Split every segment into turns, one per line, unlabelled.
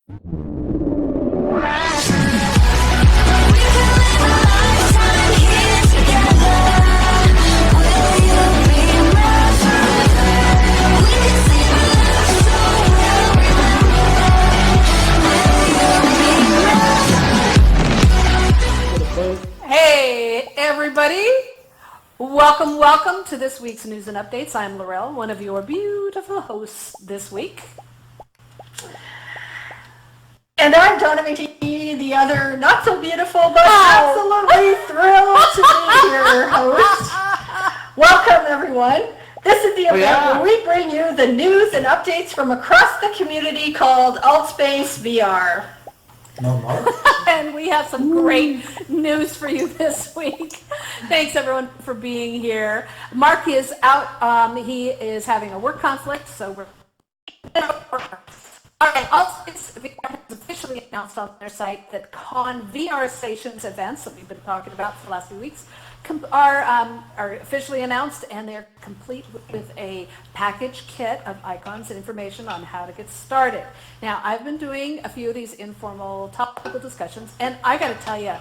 Hey everybody, welcome to this week's News and Updates. I'm Laurel, one of your beautiful hosts this week.
And I'm Donna McGee, the other not so beautiful but absolutely thrilled to be your host. Welcome everyone. This is the event where we bring you the news and updates from across the community called AltspaceVR.
And we have some great news for you this week. Thanks everyone for being here. Mark is out. He is having a work conflict, so we're all right. AltspaceVR has officially announced on their site that VR stations events that we've been talking about for the last few weeks are officially announced, and they're complete with a package kit of icons and information on how to get started. Now, I've been doing a few of these informal topical discussions, and I got to tell you,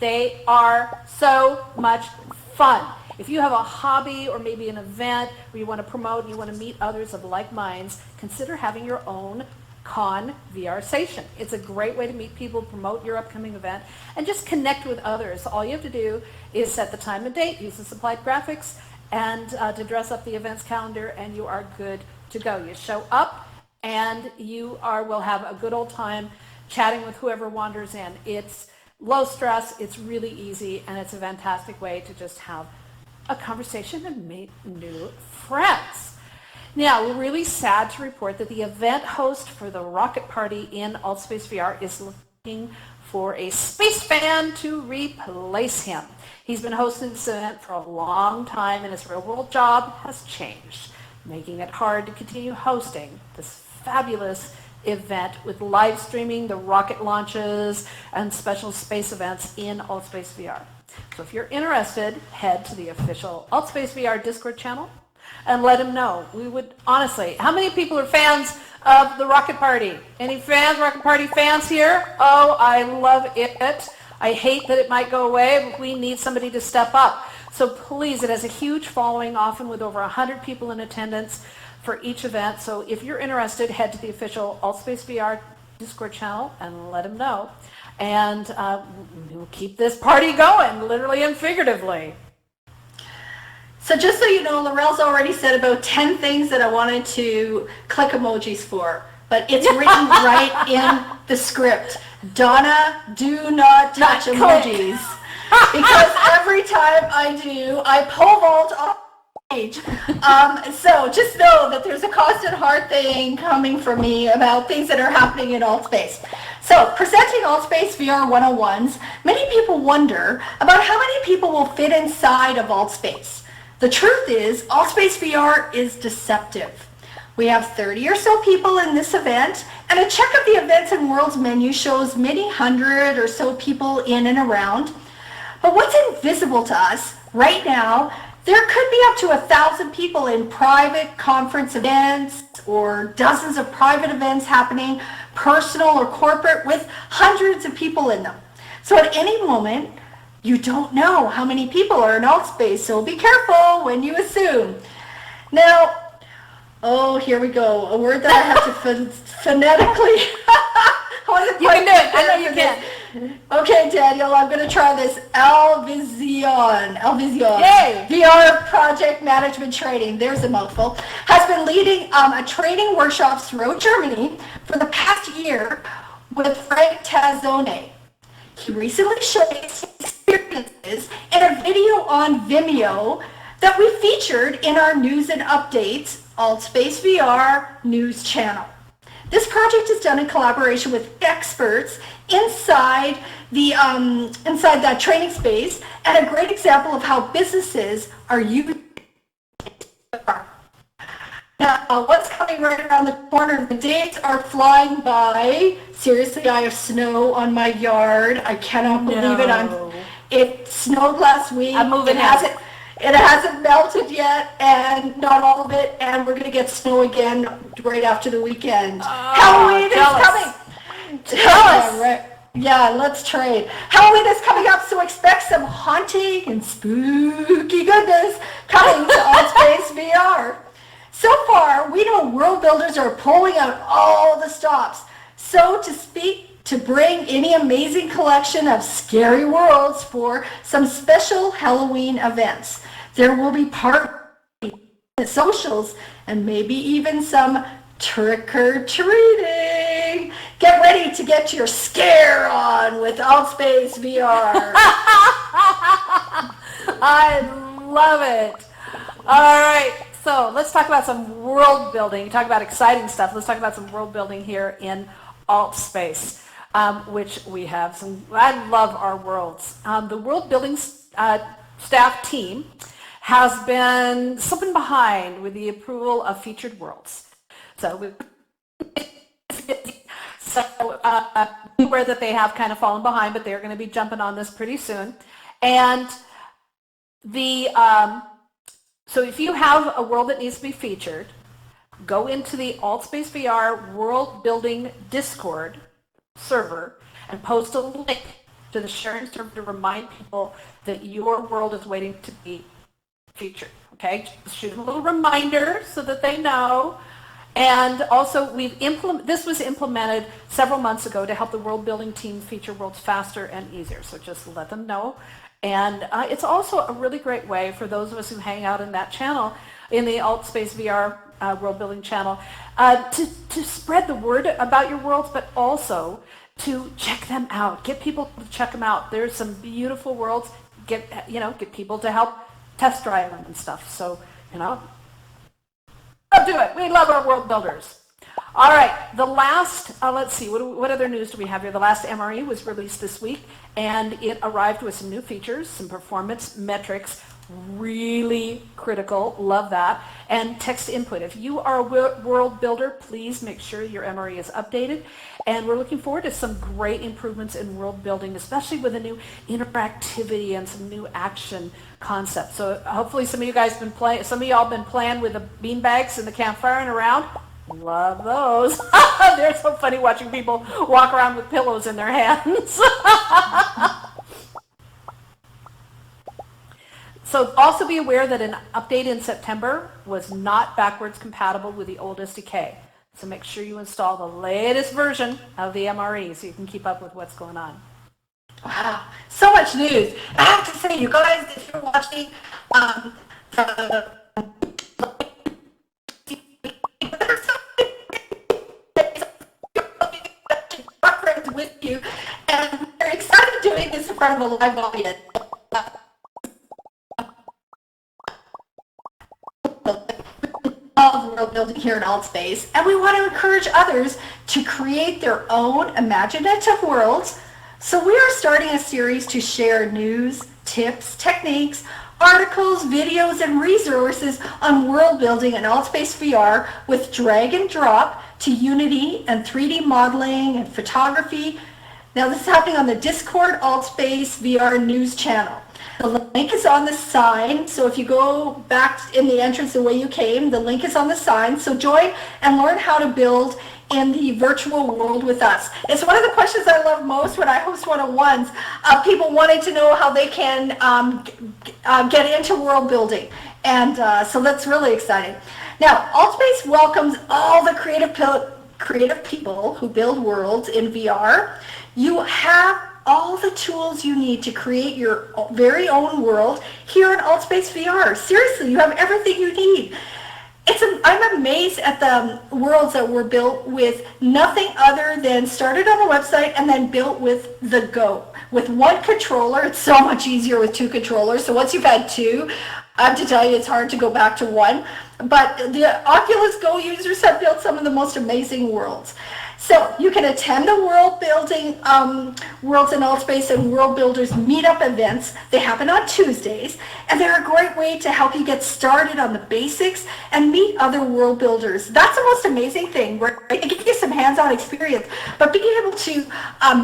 they are so much fun. If you have a hobby or maybe an event where you want to promote and you want to meet others of like minds, consider having your own VR station. It's a great way to meet people, promote your upcoming event, and just connect with others. All you have to do is set the time and date, use the supplied graphics, and to dress up the events calendar, and you are good to go. You show up, and you will have a good old time chatting with whoever wanders in. It's low stress, it's really easy, and it's a fantastic way to just have a conversation and meet new friends. Now, we're really sad to report that the event host for the rocket party in AltspaceVR is looking for a space fan to replace him. He's been hosting this event for a long time, and his real-world job has changed, making it hard to continue hosting this fabulous event with live streaming the rocket launches and special space events in AltspaceVR. So if you're interested, head to the official AltspaceVR Discord channel and let him know. We would honestly, how many people are fans of the Rocket Party? Any fans, Rocket Party fans here? Oh, I love it. I hate that it might go away, but we need somebody to step up. So please, it has a huge following, often with over 100 people in attendance for each event. So if you're interested, head to the official AltspaceVR Discord channel and let him know. And we'll keep this party going, literally and figuratively.
So just so you know, Laurel's already said about 10 things that I wanted to click emojis for, but it's written right in the script. Donna, do not touch emojis. Because every time I do, I pole vault off the page. So just know that there's a constant hard thing coming from me about things that are happening in AltSpace. So, presenting AltspaceVR 101s, many people wonder about how many people will fit inside of AltSpace. The truth is, AltspaceVR is deceptive. We have 30 or so people in this event, and a check of the events and worlds menu shows many hundred or so people in and around. But what's invisible to us right now, there could be up to 1,000 people in private conference events or dozens of private events happening, personal or corporate, with hundreds of people in them. So at any moment, you don't know how many people are in AltSpace, so be careful when you assume. Now, oh, here we go. A word that I have to phonetically.
You can do it. I know you can.
Okay, Daniel, I'm going to try this. Alvision.
Yay!
VR project management training. There's a mouthful. Has been leading a training workshops throughout Germany for the past year with Frank Tazzone. He recently showcased his experiences in a video on Vimeo that we featured in our News and Updates AltspaceVR news channel. This project is done in collaboration with experts inside that training space, and a great example of how businesses are using VR. Now, what's coming right around the corner? The days are flying by. Seriously, I have snow on my yard. I cannot believe it. It snowed last week.
I'm moving
It hasn't melted yet, and not all of it, and we're going to get snow again right after the weekend. Halloween is coming.
Tell us.
Right. Yeah, let's trade. Halloween is coming up, so expect some haunting and spooky goodness coming to AltspaceVR. So far, we know world builders are pulling out all the stops. So to speak, to bring any amazing collection of scary worlds for some special Halloween events. There will be parties, socials, and maybe even some trick-or-treating. Get ready to get your scare on with AltspaceVR.
I love it. All right, so let's talk about some world building. You talk about exciting stuff. Let's talk about some world building here in AltSpace, which we have some. I love our worlds. The world building staff team has been slipping behind with the approval of featured worlds. So aware that they have kind of fallen behind, but they're going to be jumping on this pretty soon. And so if you have a world that needs to be featured, go into the AltspaceVR World Building Discord server and post a link to the sharing server to remind people that your world is waiting to be featured. Okay, just shoot them a little reminder so that they know. And also, this was implemented several months ago to help the world building team feature worlds faster and easier. So just let them know. And it's also a really great way for those of us who hang out in that channel, in the AltspaceVR world building channel, to spread the word about your worlds, but also to check them out. Get people to check them out. There's some beautiful worlds. Get people to help test drive them and stuff. So, do it. We love our world builders. All right, the last, let's see, what other news do we have here? The last MRE was released this week, and it arrived with some new features, some performance metrics, really critical, love that, and text input. If you are a world builder, please make sure your MRE is updated, and we're looking forward to some great improvements in world building, especially with a new interactivity and some new action concepts. So hopefully some of you guys some of y'all been playing with the beanbags and the campfire and around. Love those. They're so funny watching people walk around with pillows in their hands. So also be aware that an update in September was not backwards compatible with the old SDK. So make sure you install the latest version of the MRE so you can keep up with what's going on.
Wow, so much news. I have to say, you guys, if you're watching friends with you, and they're excited doing this in front of a live audience. Of world building here in AltSpace, and we want to encourage others to create their own imaginative worlds. So we are starting a series to share news, tips, techniques, articles, videos, and resources on world building in AltspaceVR with drag and drop to Unity and 3D modeling and photography. Now this is happening on the Discord AltspaceVR news channel. The link is on the sign, so if you go back in the entrance the way you came, the link is on the sign. So join and learn how to build in the virtual world with us. It's one of the questions I love most when I host one-on-ones, people wanting to know how they can get into world building. And so that's really exciting. Now, AltSpace welcomes all the creative people who build worlds in VR. You have all the tools you need to create your very own world here in AltspaceVR. Seriously, you have everything you need. I'm amazed at the worlds that were built with nothing other than started on a website and then built with the Go. With one controller, it's so much easier with two controllers. So once you've had two, I have to tell you, it's hard to go back to one. But the Oculus Go users have built some of the most amazing worlds. So you can attend the world building Worlds in AltSpace and World Builders meetup events. They happen on Tuesdays, and they're a great way to help you get started on the basics and meet other world builders. That's the most amazing thing, right? They give you some hands-on experience, but being able to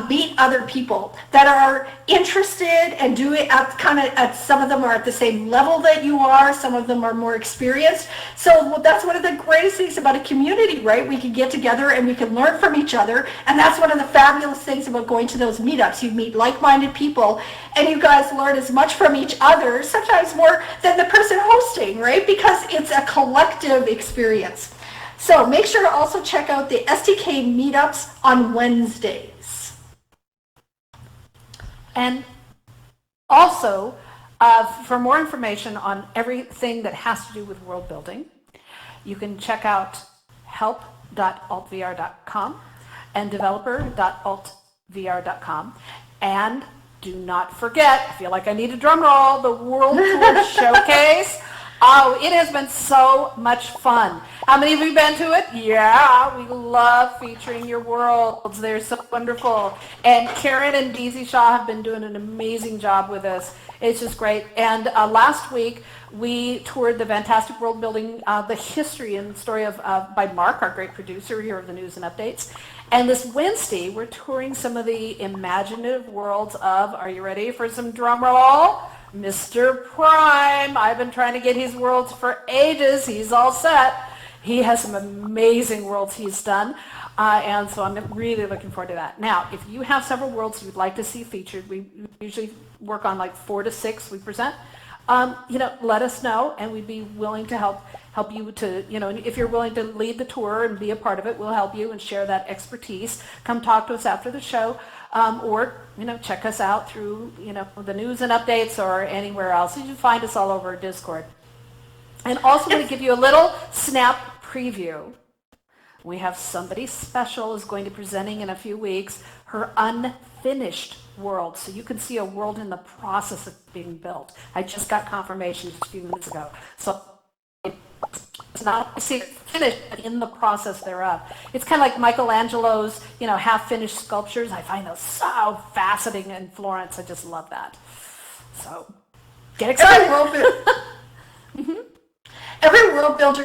meet other people that are interested and do it at some of them are at the same level that you are, some of them are more experienced. So that's one of the greatest things about a community, right? We can get together and we can learn from from each other, and that's one of the fabulous things about going to those meetups. You meet like-minded people, and you guys learn as much from each other, sometimes more than the person hosting, right? Because it's a collective experience. So make sure to also check out the SDK meetups on Wednesdays.
And also, for more information on everything that has to do with world building, you can check out help.altvr.com and developer.altvr.com. And do not forget, I feel like I need a drum roll, the World Tour Showcase. Oh, it has been so much fun. How many of you been to it? Yeah, we love featuring your worlds. They're so wonderful. And Karen and DZ Shaw have been doing an amazing job with us. It's just great. And last week, we toured the fantastic world building, the history and story of by Mark, our great producer here of the news and updates. And this Wednesday, we're touring some of the imaginative worlds of, are you ready for some drum roll? Mr. Prime. I've been trying to get his worlds for ages. He's all set. He has some amazing worlds he's done. And so I'm really looking forward to that. Now, if you have several worlds you'd like to see featured, we usually work on like 4 to 6 we present. Let us know, and we'd be willing to help you to, if you're willing to lead the tour and be a part of it, we'll help you and share that expertise. Come talk to us after the show, or check us out through the news and updates or anywhere else. You can find us all over Discord. And also going to give you a little snap preview. We have somebody special is going to be presenting in a few weeks her unfinished world. So you can see a world in the process of being built. I just got confirmation just a few minutes ago. So it's not finished, but in the process thereof. It's kind of like Michelangelo's, half-finished sculptures. I find those so fascinating in Florence. I just love that. So get excited.
Every world builder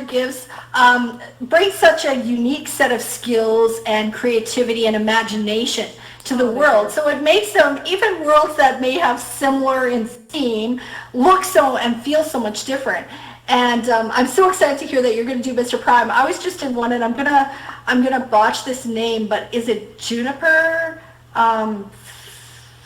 brings such a unique set of skills and creativity and imagination to the world. So it makes them, even worlds that may have similar in theme, look so and feel so much different. And I'm so excited to hear that you're going to do Mr. Prime. I was just in one, and I'm gonna botch this name, but is it Juniper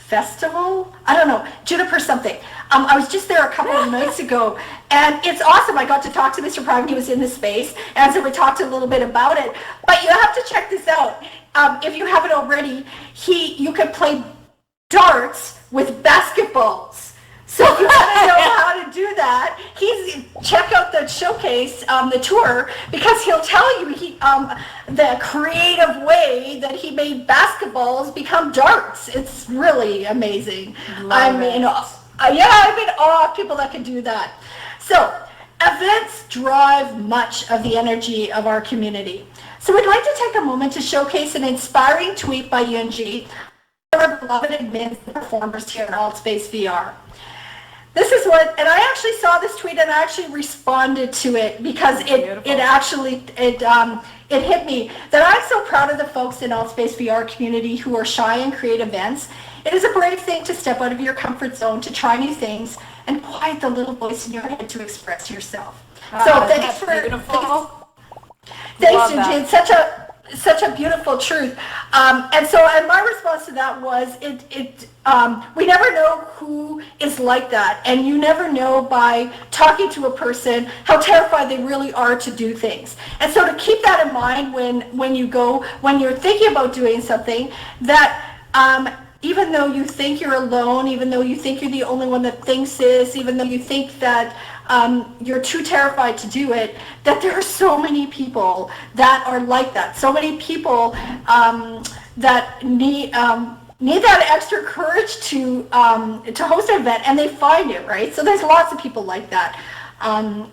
Festival? I don't know, Juniper something. I was just there a couple of nights ago, and it's awesome. I got to talk to Mr. Prime. He was in the space, and so we talked a little bit about it. But you have to check this out. If you haven't already, you can play darts with basketballs. So if you want to know how to do that, check out the showcase, the tour, because he'll tell you the creative way that he made basketballs become darts. It's really amazing. I'm in awe of people that can do that. So events drive much of the energy of our community. So we'd like to take a moment to showcase an inspiring tweet by Yunji, our beloved admins and performers here at AltspaceVR. This is and I actually saw this tweet and I actually responded to it because it hit me that I'm so proud of the folks in AltspaceVR community who are shy and create events. It is a brave thing to step out of your comfort zone, to try new things, and quiet the little voice in your head to express yourself. So thanks for thanks, Gingy. It's such a beautiful truth. And my response to that was, we never know who is like that, and you never know by talking to a person how terrified they really are to do things. And so to keep that in mind when you're thinking about doing something, that even though you think you're alone, even though you think you're the only one that thinks this, even though you think that you're too terrified to do it, that there are so many people that are like that. So many people that need that extra courage to host an event, and they find it, right? So there's lots of people like that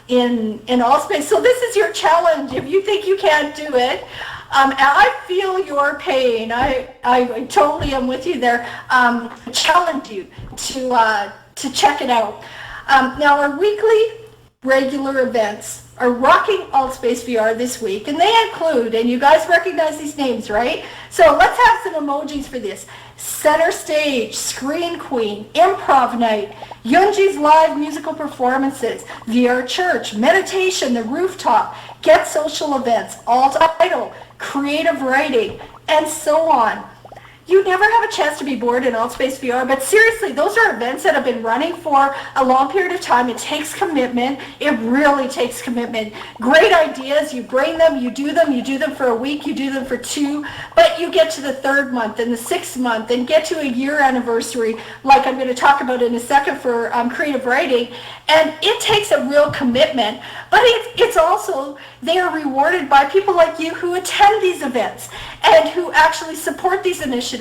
in Allspace. So this is your challenge. If you think you can't do it, and I feel your pain. I totally am with you there. Challenge you to check it out. Now our weekly regular events are rocking AltspaceVR this week, and they include, and you guys recognize these names, right? So let's have some emojis for this. Center Stage, Screen Queen, Improv Night, Yunji's live musical performances, VR Church, Meditation, The Rooftop, Get Social Events, Alt Idol, Creative Writing, and so on. You never have a chance to be bored in AltspaceVR, but seriously, those are events that have been running for a long period of time. It takes commitment. It really takes commitment. Great ideas, you bring them, you do them for a week, you do them for 2, but you get to the 3rd month and the 6th month and get to a year anniversary, like I'm going to talk about in a second for creative writing, and it takes a real commitment, but it's also, they are rewarded by people like you who attend these events and who actually support these initiatives.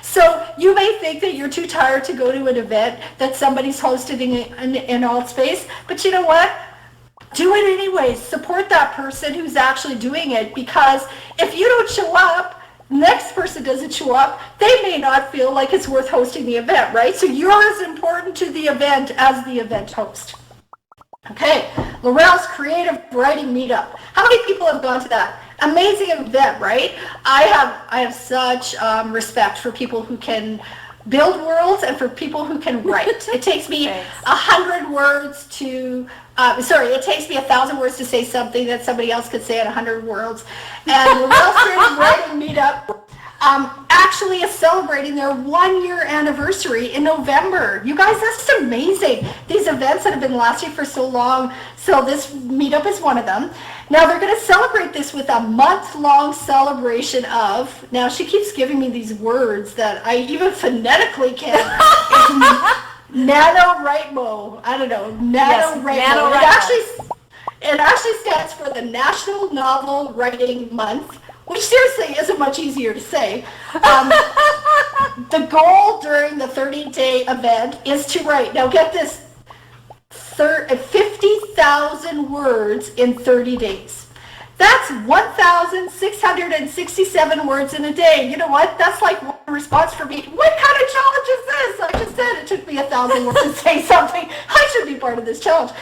So you may think that you're too tired to go to an event that somebody's hosted in Altspace, but you know what? Do it anyways. Support that person who's actually doing it, because if you don't show up, next person doesn't show up, they may not feel like it's worth hosting the event, right? So you're as important to the event as the event host. Okay, Laurel's Creative Writing Meetup. How many people have gone to that? Amazing event, right? I have such respect for people who can build worlds and for people who can write. It takes me 100 words to, it takes me 1,000 words to say something that somebody else could say in 100 words. And Laurel's Creative Writing Meetup actually is celebrating their 1-year anniversary in November. You guys, that's amazing. These events that have been lasting for so long, so this meetup is one of them. Now they're going to celebrate this with a month-long celebration of, now she keeps giving me these words that I even phonetically can't. NaNoWriMo. I don't know. NaNoWriMo. It actually stands for the National Novel Writing Month, which seriously isn't much easier to say. The goal during the 30-day event is to write, now get this, 50,000 words in 30 days. That's 1,667 words in a day. You know what? That's like one response for me. What kind of challenge is this? I just said it took me 1,000 words to say something. I should be part of this challenge.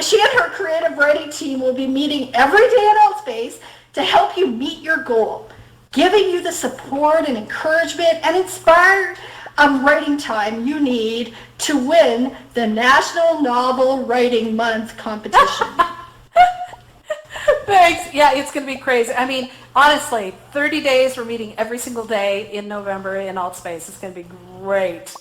She and her creative writing team will be meeting every day at Altspace to help you meet your goal, giving you the support and encouragement and inspired writing time you need to win the National Novel Writing Month competition.
Thanks. Yeah, it's going to be crazy. I mean, honestly, 30 days, we're meeting every single day in November in Altspace. It's going to be great.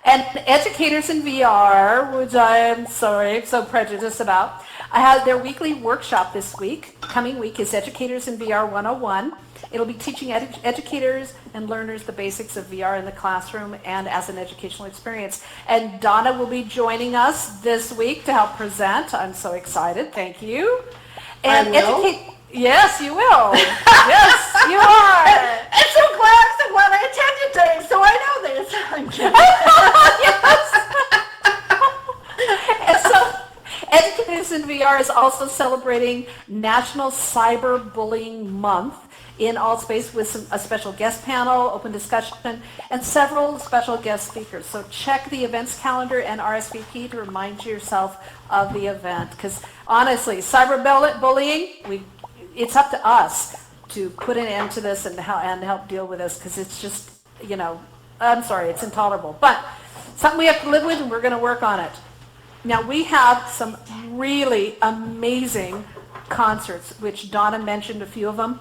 And Educators in VR, which I'm so prejudiced about, I have their weekly workshop this week. Coming week is Educators in VR 101. It'll be teaching educators and learners the basics of VR in the classroom and as an educational experience. And Donna will be joining us this week to help present. I'm so excited. Thank you. And yes, you will. Yes, you are.
I'm so glad I attended today, so I know this. I'm kidding.
Yes. And so, Educators in VR is also celebrating National Cyberbullying Month in Altspace with a special guest panel, open discussion, and several special guest speakers. So check the events calendar and RSVP to remind yourself of the event. Because honestly, cyberbullying, it's up to us to put an end to this and help deal with this, because it's just, I'm sorry, it's intolerable. But something we have to live with, and we're going to work on it. Now, we have some really amazing concerts, which Donna mentioned a few of them,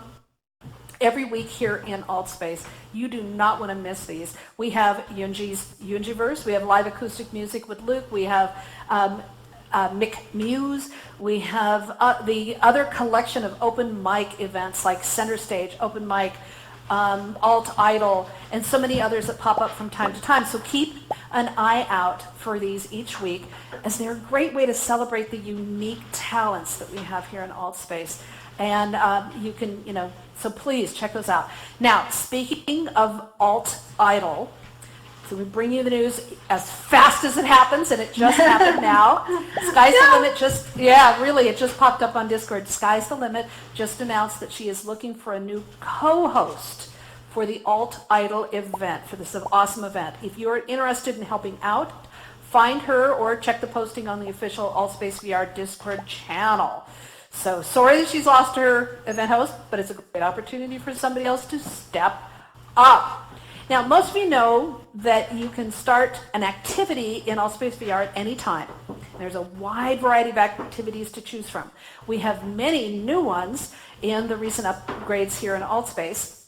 every week here in Altspace. You do not want to miss these. We have Yunjiverse, we have live acoustic music with Luke, we have Mick Muse, we have the other collection of open mic events like Center Stage, Open Mic, Alt Idol, and so many others that pop up from time to time. So keep an eye out for these each week, as they're a great way to celebrate the unique talents that we have here in Altspace. And you can, so please check those out. Now, speaking of Alt Idol, so we bring you the news as fast as it happens, and it just happened now. Sky's the Limit it just popped up on Discord. Sky's the Limit just announced that she is looking for a new co-host for the Alt Idol event, for this awesome event. If you're interested in helping out, find her or check the posting on the official AltspaceVR Discord channel. So sorry that she's lost her event host, but it's a great opportunity for somebody else to step up. Now, most of you know that you can start an activity in AltspaceVR at any time. There's a wide variety of activities to choose from. We have many new ones in the recent upgrades here in Altspace.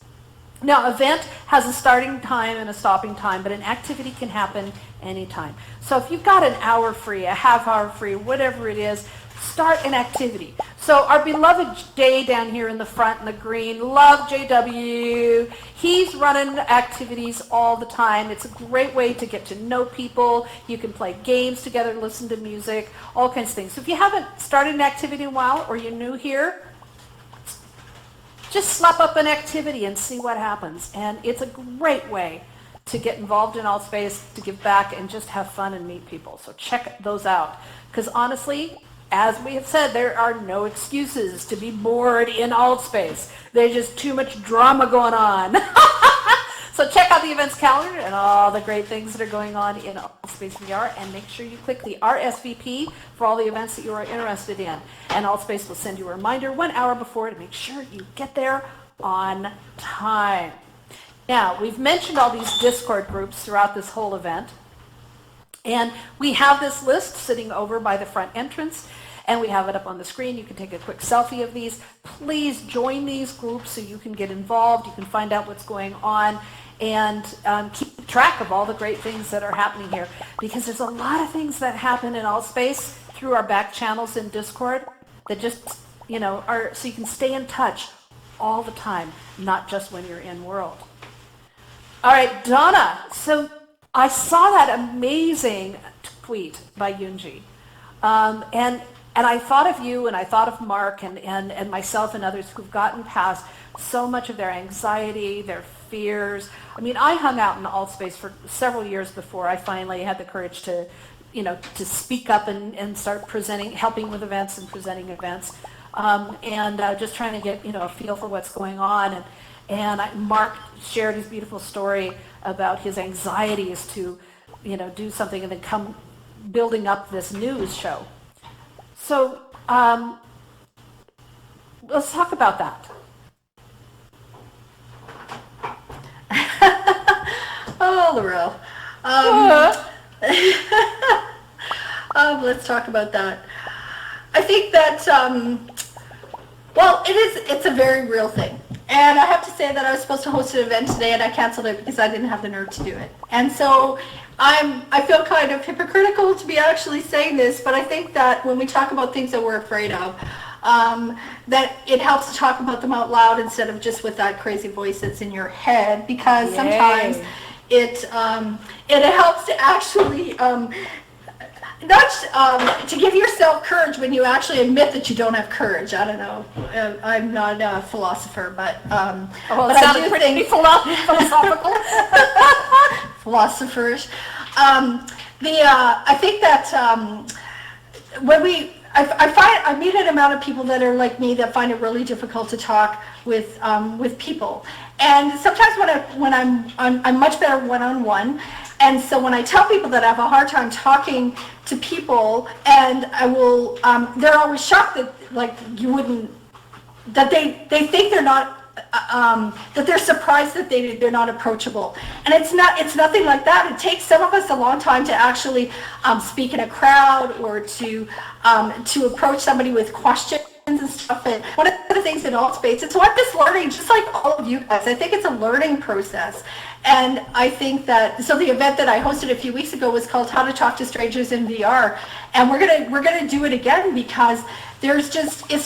Now, event has a starting time and a stopping time, but an activity can happen anytime. So if you've got an hour free, a half hour free, whatever it is, start an activity. So our beloved Jay down here in the front in the green, love JW. He's running activities all the time. It's a great way to get to know people. You can play games together, listen to music, all kinds of things. So if you haven't started an activity in a while, or you're new here, just slap up an activity and see what happens. And it's a great way to get involved in AltSpace, to give back, and just have fun and meet people. So check those out. Because honestly, as we have said, there are no excuses to be bored in AltSpace. There's just too much drama going on. So check out the events calendar and all the great things that are going on in AltspaceVR, and make sure you click the RSVP for all the events that you are interested in. And AltSpace will send you a reminder 1 hour before to make sure you get there on time. Now, we've mentioned all these Discord groups throughout this whole event, and we have this list sitting over by the front entrance, and we have it up on the screen. You can take a quick selfie of these. Please join these groups so you can get involved. You can find out what's going on, and keep track of all the great things that are happening here, because there's a lot of things that happen in AltSpace through our back channels in Discord that just, are so you can stay in touch all the time, not just when you're in world. All right, Donna, so I saw that amazing tweet by Yunji, and I thought of you, and I thought of Mark and myself and others who've gotten past so much of their anxiety, their fears. I mean, I hung out in AltSpace for several years before I finally had the courage to, to speak up and start presenting, helping with events and presenting events, and just trying to get, a feel for what's going on. Mark shared his beautiful story about his anxieties to, do something and then come building up this news show. So let's talk about that.
Oh, Laurel. Let's talk about that. I think that, it's a very real thing. And I have to say that I was supposed to host an event today, and I canceled it because I didn't have the nerve to do it. And so I feel kind of hypocritical to be actually saying this, but I think that when we talk about things that we're afraid of, that it helps to talk about them out loud instead of just with that crazy voice that's in your head, because sometimes it helps to actually to give yourself courage when you actually admit that you don't have courage. I don't know. I'm not a philosopher, but
it sounded pretty philosophical.
Philosophers. I think that when I meet an amount of people that are like me that find it really difficult to talk with people, and sometimes when I'm much better one-on-one. And so when I tell people that I have a hard time talking to people, and I will, they're always shocked that that they think they're not, that they're surprised that they're not approachable. And it's nothing like that. It takes some of us a long time to actually speak in a crowd, or to approach somebody with questions and stuff. And one of the things in AltSpace, it's what this learning, just like all of you guys, I think it's a learning process. And I think that, so the event that I hosted a few weeks ago was called How to Talk to Strangers in VR. And we're gonna do it again, because it's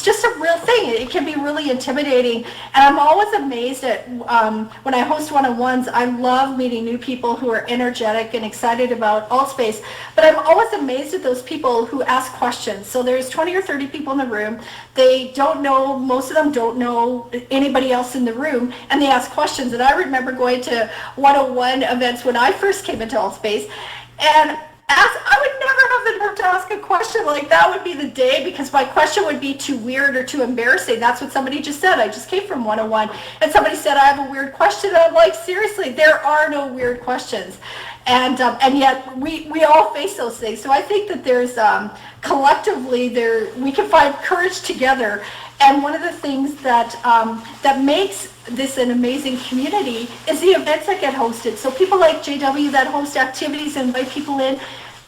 just a real thing. It can be really intimidating. And I'm always amazed at, when I host one-on-ones, I love meeting new people who are energetic and excited about AltSpace. But I'm always amazed at those people who ask questions. So there's 20 or 30 people in the room. They don't know, most of them don't know anybody else in the room, and they ask questions. And I remember going to one-on-one events when I first came into AltSpace, and I would never have the nerve to ask a question. Like, that would be the day, because my question would be too weird or too embarrassing. That's what somebody just said. I just came from one-on-one, and somebody said, I have a weird question. And I'm like, seriously, there are no weird questions. And yet we all face those things. So I think that there's collectively we can find courage together. And one of the things that makes this an amazing community is the events that get hosted. So people like JW that host activities and invite people in,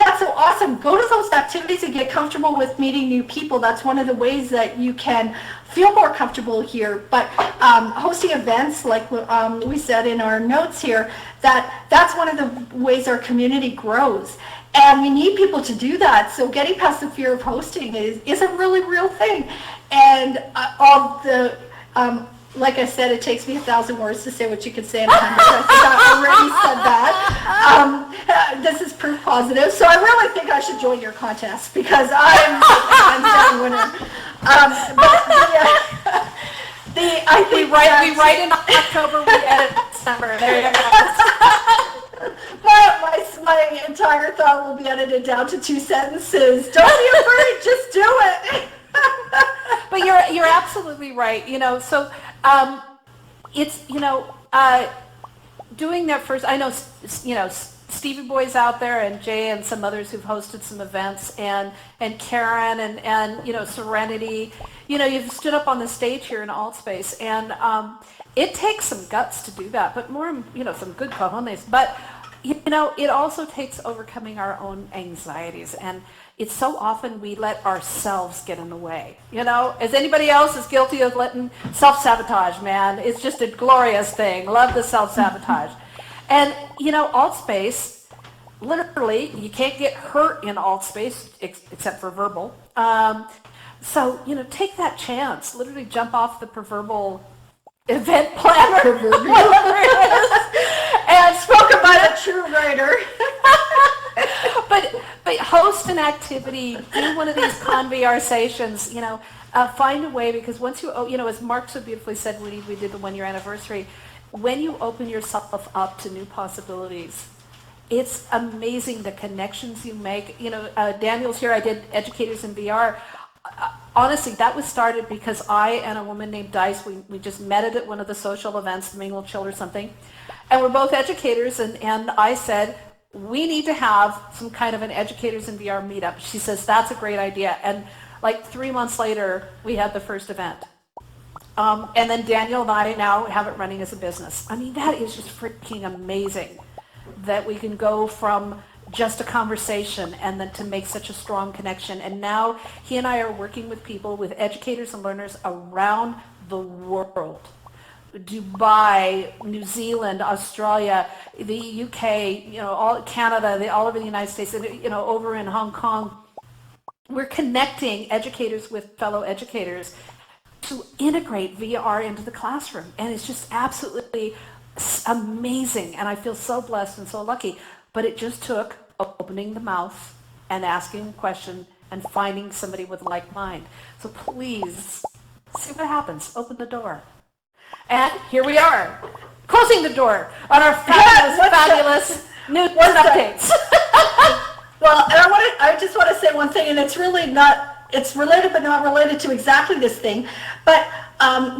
That's so awesome. Go to those activities and get comfortable with meeting new people. That's one of the ways that you can feel more comfortable here. But hosting events, like we said in our notes here, that's one of the ways our community grows. And we need people to do that. So getting past the fear of hosting is a really real thing. And all the like I said, it takes me 1,000 words to say what you could say in 100. I think I already said that. This is proof positive. So I really think I should join your contest because I'm a winner. I think
we write in October, we edit in December. There you go.
My entire thought will be edited down to 2 sentences. Don't be afraid, just do it.
But you're absolutely right. So it's doing that first. I know Stevie Boy's out there and Jay and some others who've hosted some events and Karen and Serenity. You've stood up on the stage here in AltSpace and it takes some guts to do that, but more some good cojones. But it also takes overcoming our own anxieties, and it's so often we let ourselves get in the way. As anybody else is guilty of letting self-sabotage, man. It's just a glorious thing. Love the self-sabotage. And, AltSpace, literally, you can't get hurt in AltSpace except for verbal. So, take that chance. Literally jump off the proverbial event planner. Whatever it is. And
spoke about a true writer.
But host an activity, do one of these conversations, find a way, because once you, as Mark so beautifully said when we did the 1-year anniversary, when you open yourself up to new possibilities, it's amazing the connections you make. Daniel's here, I did Educators in VR. Honestly, that was started because I and a woman named Dice, we just met at one of the social events, the Mingle Chill or something, and we're both educators, and I said, we need to have some kind of an Educators in VR meetup. She says, that's a great idea. And like 3 months later, we had the first event. And then Daniel and I now have it running as a business. I mean, that is just freaking amazing that we can go from just a conversation and then to make such a strong connection. And now he and I are working with people, with educators and learners around the world. Dubai, New Zealand, Australia, the UK, all Canada, all over the United States, and over in Hong Kong. We're connecting educators with fellow educators to integrate VR into the classroom, and it's just absolutely amazing. And I feel so blessed and so lucky. But it just took opening the mouth and asking a question and finding somebody with like mind. So please see what happens. Open the door. And here we are, closing the door on our fabulous news updates.
Well, and I just want to say one thing, and it's really not, it's related but not related to exactly this thing, but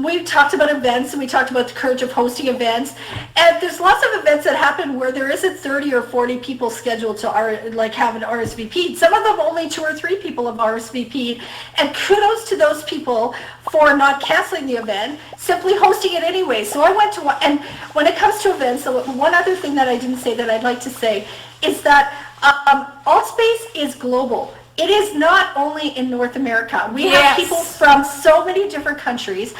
we talked about events, and we talked about the courage of hosting events, and there's lots of events that happen where there isn't 30 or 40 people scheduled to have an RSVP. Some of them only 2 or 3 people have RSVP'd, and kudos to those people for not canceling the event, simply hosting it anyway. So I went to one, and when it comes to events, so one other thing that I didn't say that I'd like to say is that AltSpace is global. It is not only in North America. We have people from so many different countries,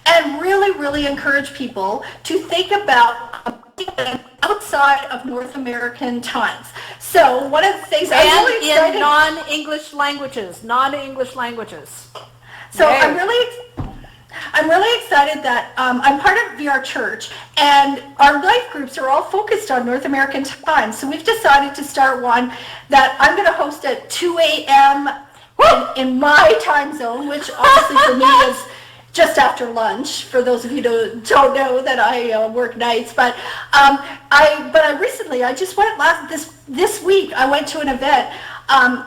and really, really encourage people to think about outside of North American times. So one of the things I'm really excited,
in non-English languages.
So I'm really excited that I'm part of VR Church, and our life groups are all focused on North American time. So we've decided to start one that I'm going to host at 2 a.m. in my time zone, which obviously for me is just after lunch, for those of you who don't know that I work nights. But I just went this week, I went to an event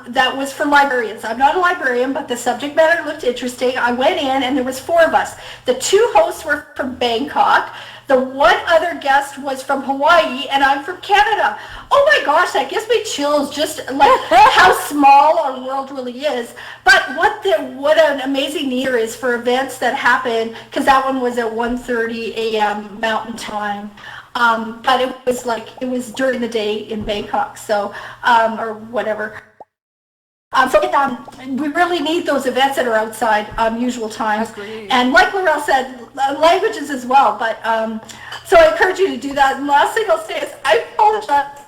that was for librarians. I'm not a librarian, but the subject matter looked interesting. I went in, and there was 4 of us. The 2 hosts were from Bangkok. The one other guest was from Hawaii, and I'm from Canada. Oh my gosh, that gives me chills, just like how small our world really is. But what an amazing year is for events that happen, because that one was at 1:30 a.m. Mountain Time. But it was during the day in Bangkok, so, or whatever. We really need those events that are outside usual times.
Agreed.
And like Laurel said, languages as well. But so I encourage you to do that. And last thing I'll say is I apologize.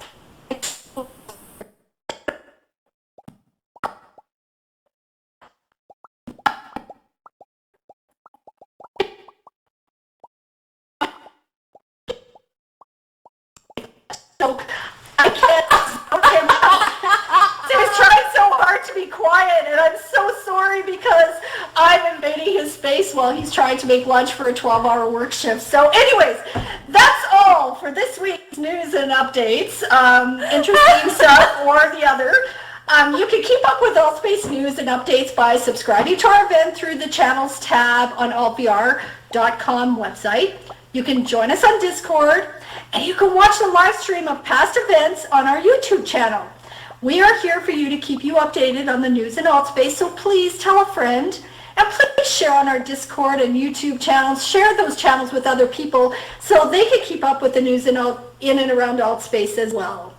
So I can't. Okay, I was trying so hard to be quiet, and I'm so sorry because I'm invading his space while he's trying to make lunch for a 12-hour work shift. So anyways, that's all for this week's news and updates. Interesting stuff or the other. You can keep up with AltSpace news and updates by subscribing to our event through the channels tab on altvr.com website. You can join us on Discord, and you can watch the live stream of past events on our YouTube channel. We are here for you to keep you updated on the news in AltSpace, so please tell a friend, and please share on our Discord and YouTube channels. Share those channels with other people so they can keep up with the news in and around AltSpace as well.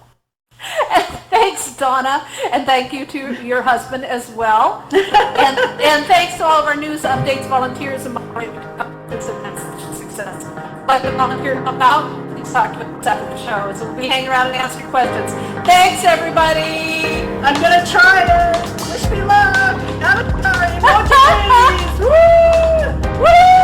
And thanks, Donna, and thank you to your husband as well. and thanks to all of our news updates, volunteers, and moderators and success. Like the volunteer help out, please talk to us after the show. So we'll be hanging around and answering questions. Thanks, everybody.
I'm going to try to wish me luck. Have a time. Emojis. Woo!
Woo!